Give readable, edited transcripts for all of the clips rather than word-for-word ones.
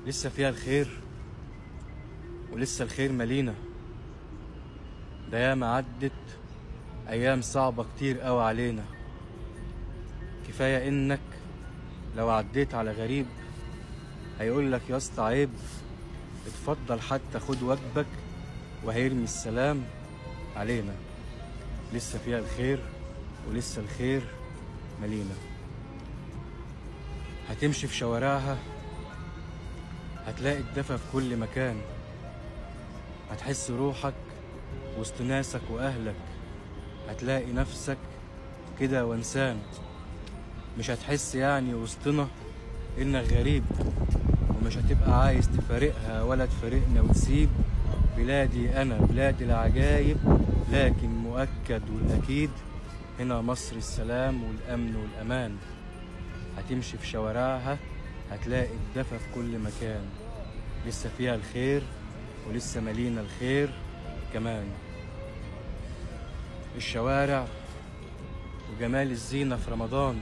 لسه فيها الخير ولسه الخير مالينا. ده ياما عدت ايام صعبة كتير قوي علينا. كفاية انك لو عديت على غريب هيقولك يا اسطى عيب، اتفضل حتى خد واجبك، وهيرمي السلام علينا. لسه فيها الخير ولسه الخير مالينا. هتمشي في شوارعها هتلاقي الدفا في كل مكان، هتحس روحك وسط ناسك واهلك، هتلاقي نفسك كده وانسان. مش هتحس يعني وسطنا انك غريب، ومش هتبقى عايز تفارقها ولا تفارقنا وتسيب بلادي. انا بلاد العجايب، لكن مؤكد والاكيد هنا مصر السلام والامن والامان. هتمشي في شوارعها هتلاقي الدفا في كل مكان. لسه فيها الخير ولسه مالينا الخير كمان. الشوارع وجمال الزينة في رمضان،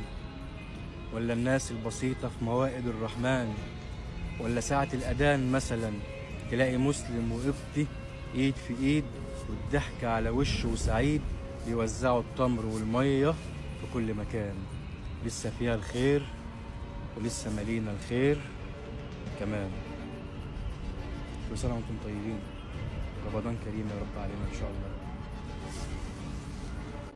ولا الناس البسيطة في موائد الرحمن، ولا ساعة الأذان مثلا تلاقي مسلم وقبطي ايد في ايد والضحك على وشه وسعيد بيوزعوا التمر والمية في كل مكان. لسه فيها الخير ولسه مالينا الخير كمان. كل سنة وانتم طيبين، رمضان كريم يا رب علينا ان شاء الله.